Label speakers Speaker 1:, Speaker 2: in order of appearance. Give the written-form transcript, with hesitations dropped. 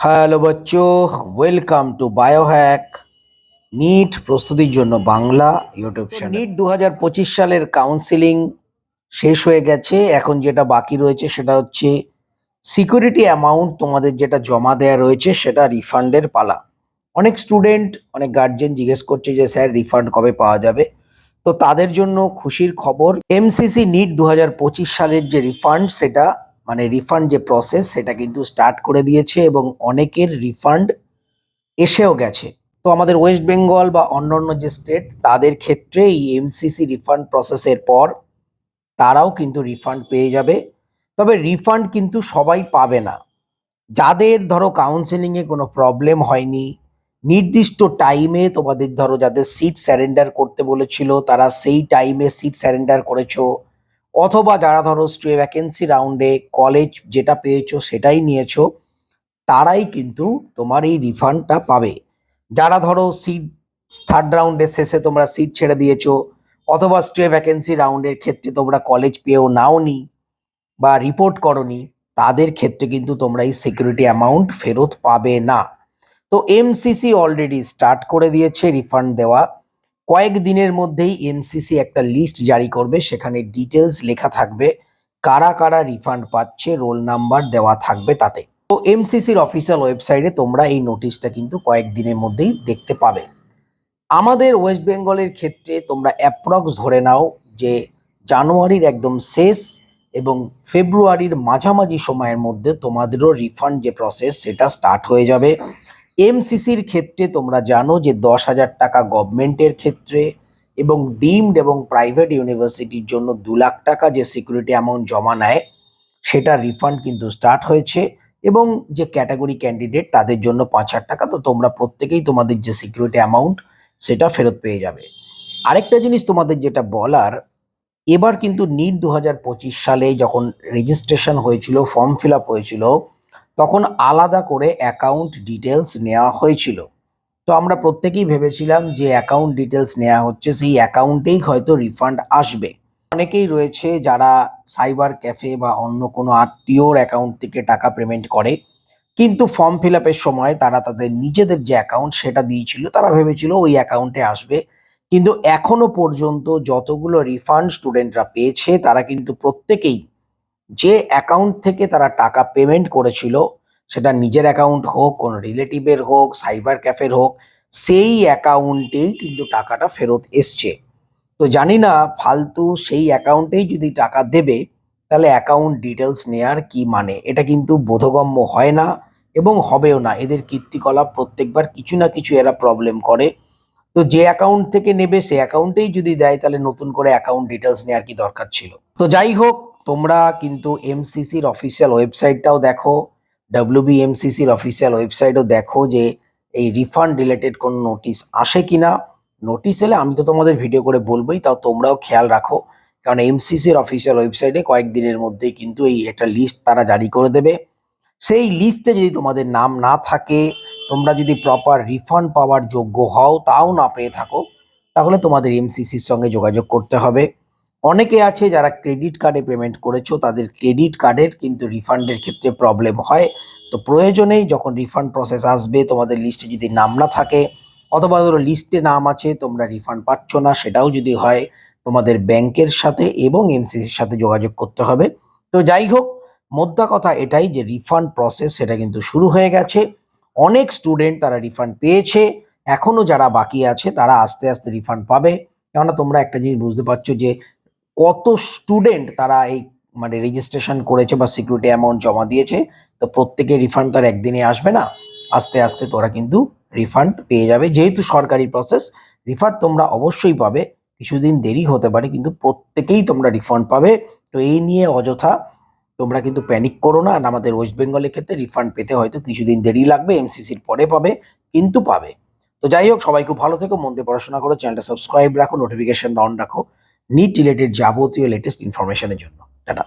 Speaker 1: Hello বচ্চো, welcome to Biohack NEET প্রস্তুতির জন্য বাংলা ইউটিউব চ্যানেল। নিট 2025 সালের কাউন্সিলিং শেষ হয়ে গেছে। এখন যেটা বাকি রয়েছে সেটা হচ্ছে সিকিউরিটি অ্যামাউন্ট তোমাদের যেটা জমা দেওয়া রয়েছে সেটা রিফান্ডের পালা। অনেক স্টুডেন্ট, অনেক গার্জেন জিজ্ঞেস করছে যে স্যার রিফান্ড কবে পাওয়া যাবে। তো তাদের জন্য খুশির খবর, এমসিসি নিট 2025 সালের যে রিফান্ড সেটা মানে রিফান্ড যে প্রসেস সেটা কিন্তু স্টার্ট করে দিয়েছে এবং অনেকের রিফান্ড এসেও গেছে। তো আমাদের ওয়েস্ট বেঙ্গল বা অন্যান্য যে স্টেট তাদের ক্ষেত্রে এই এমসিসি রিফান্ড প্রসেসের পর তারাও কিন্তু রিফান্ড পেয়ে যাবে। তবে রিফান্ড কিন্তু সবাই পাবে না। যাদের ধরো কাউন্সেলিংয়ে কোনো প্রবলেম হয়নি, নির্দিষ্ট টাইমে তোমাদের ধরো যাদের সিট স্যারেন্ডার করতে বলেছিল তারা সেই টাইমে সিট স্যারেন্ডার করেছো, অথবা যারা ধরো স্ট্রে ভ্যাকেন্সি রাউন্ডে কলেজ যেটা পেয়েছো সেটাই নিয়েছো, তারাই কিন্তু তোমার এই রিফান্ডটা পাবে। যারা ধরো সিট থার্ড রাউন্ডের শেষে তোমরা সিট ছেড়ে দিয়েছো, অথবা স্ট্রে ভ্যাকেন্সি রাউন্ডের ক্ষেত্রে তোমরা কলেজ পেয়েও নাওনি বা রিপোর্ট করনি, তাদের ক্ষেত্রে কিন্তু তোমরা এই সিকিউরিটি অ্যামাউন্ট ফেরত পাবে না। তো এমসিসি অলরেডি স্টার্ট করে দিয়েছে রিফান্ড দেওয়া। কয়েক দিনের মধ্যেই এমসিসি একটা লিস্ট জারি করবে, সেখানে ডিটেলস লেখা থাকবে কারা কারা রিফান্ড পাচ্ছে, রোল নাম্বার দেওয়া থাকবে তাতে। তো এমসিসির অফিসিয়াল ওয়েবসাইটে তোমরা এই নোটিশটা কিন্তু কয়েক দিনের মধ্যেই দেখতে পাবে। আমাদের ওয়েস্ট বেঙ্গলের ক্ষেত্রে তোমরা অ্যাপ্রক্স ধরে নাও যে জানুয়ারির একদম শেষ এবং ফেব্রুয়ারির মাঝামাঝি সময়ের মধ্যে তোমাদেরও রিফান্ড যে প্রসেস সেটা স্টার্ট হয়ে যাবে। এমসিসির ক্ষেত্রে তোমরা জানো যে 10,000 টাকা গভর্নমেন্টের ক্ষেত্রে এবং ডিমড এবং প্রাইভেট ইউনিভার্সিটির জন্য 2 লাখ টাকা যে সিকিউরিটি অ্যামাউন্ট জমা নেয় সেটা রিফান্ড কিন্তু স্টার্ট হয়েছে। এবং যে ক্যাটাগরি ক্যান্ডিডেট তাদের জন্য 5,000 টাকা। তো তোমরা প্রত্যেকেই তোমাদের যে সিকিউরিটি অ্যামাউন্ট সেটা ফেরত পেয়ে যাবে। আরেকটা জিনিস তোমাদের যেটা বলার, এবার কিন্তু নিট 2025 সালে যখন রেজিস্ট্রেশন হয়েছিল, ফর্ম ফিল আপ হয়েছিল, তখন আলাদা করে অ্যাকাউন্ট ডিটেলস নেওয়া হয়েছিল। তো আমরা প্রত্যেকেই ভেবেছিলাম যে অ্যাকাউন্ট ডিটেলস নেওয়া হচ্ছে, সেই অ্যাকাউন্টেই হয়তো রিফান্ড আসবে। অনেকেই রয়েছে যারা সাইবার ক্যাফে বা অন্য কোনো আত্মীয়র অ্যাকাউন্ট থেকে টাকা পেমেন্ট করে, কিন্তু ফর্ম ফিল আপের সময় তারা তাদের নিজেদের যে অ্যাকাউন্ট সেটা দিয়েছিল, তারা ভেবেছিল ওই অ্যাকাউন্টে আসবে। কিন্তু এখনো পর্যন্ত যতগুলো রিফান্ড স্টুডেন্টরা পেয়েছে তারা কিন্তু প্রত্যেকেই যে অ্যাকাউন্ট থেকে তারা টাকা পেমেন্ট করেছিল, সেটা নিজের অ্যাকাউন্ট হোক, কোনো রিলেটিভের হোক, সাইবার ক্যাফের হোক, সেই অ্যাকাউন্টেই কিন্তু টাকাটা ফেরত এসছে। তো জানি না ফালতু সেই অ্যাকাউন্টেই যদি টাকা দেবে তাহলে অ্যাকাউন্ট ডিটেলস নেয়ার কি মানে, এটা কিন্তু বোধগম্য হয় না এবং হবেও না। এদের কীর্তিকলাপ প্রত্যেকবার কিছু না কিছু এরা প্রবলেম করে। তো যে অ্যাকাউন্ট থেকে নেবে সে অ্যাকাউন্টেই যদি দেয় তাহলে নতুন করে অ্যাকাউন্ট ডিটেলস নেওয়ার কি দরকার ছিল। তো যাই হোক, তোমরা কিন্তু এমসিসির অফিসিয়াল ওয়েবসাইটটাও দেখো, ডব্লিউবিএমসিসির অফিসিয়াল ওয়েবসাইটও দেখো যে এই রিফান্ড রিলেটেড কোনো নোটিশ আসে কিনা। নোটিশ এলে আমি তো তোমাদের ভিডিও করে বলবোই, তাও তোমরাও খেয়াল রাখো, কারণ এমসিসির অফিসিয়াল ওয়েবসাইটে কয়েকদিনের মধ্যেই কিন্তু এই একটা লিস্ট তারা জারি করে দেবে। সেই লিস্টে যদি তোমাদের নাম না থাকে, তোমরা যদি প্রপার রিফান্ড পাওয়ার যোগ্য হও, তাও না পেয়ে থাকো, তাহলে তোমাদের এমসিসির সঙ্গে যোগাযোগ করতে হবে। অনেকে আছে যারা ক্রেডিট কার্ডে পেমেন্ট করেছো, তাদের ক্রেডিট কার্ডের কিন্তু রিফান্ডের ক্ষেত্রে প্রবলেম হয়। তো প্রয়োজনেই যখন রিফান্ড প্রসেস আসবে, তোমাদের লিস্টে যদি নাম না থাকে, অথবা ধরো লিস্টে নাম আছে তোমরা রিফান্ড পাচ্ছ না, সেটাও যদি হয়, তোমাদের ব্যাংকের সাথে এবং এমসিসির সাথে যোগাযোগ করতে হবে। তো যাই হোক, মোদ্দা কথা এটাই যে রিফান্ড প্রসেস সেটা কিন্তু শুরু হয়ে গেছে। অনেক স্টুডেন্ট তারা রিফান্ড পেয়েছে, এখনো যারা বাকি আছে তারা আস্তে আস্তে রিফান্ড পাবে। কেননা তোমরা একটা জিনিস বুঝতে পারছো যে কত স্টুডেন্ট তারা এই মানে রেজিস্ট্রেশন করেছে বা সিকিউরিটি অ্যামাউন্ট জমা দিয়েছে। তো প্রত্যেকের রিফান্ড তার একদিনে আসবে না, আস্তে আস্তে তোরা কিন্তু রিফান্ড পেয়ে যাবে। যেহেতু সরকারি প্রসেস, রিফান্ড তোমরা অবশ্যই পাবে। কিছুদিন দেরি হতে পারে কিন্তু প্রত্যেকেই তোমরা রিফান্ড পাবে। তো এই নিয়ে অযথা তোমরা কিন্তু প্যানিক করো না। আর আমাদের ওয়েস্ট বেঙ্গলের ক্ষেত্রে রিফান্ড পেতে হয়তো কিছুদিন দেরি লাগবে, এমসিসির পরে পাবে, কিন্তু পাবে। তো যাই হোক, সবাই খুব ভালো থেকো, মন দিয়ে পড়াশোনা করো, চ্যানেলটা সাবস্ক্রাইব রাখো, নোটিফিকেশন অন রাখো নিট রিলেটেড যাবতীয় লেটেস্ট ইনফরমেশনের জন্য। টাটা।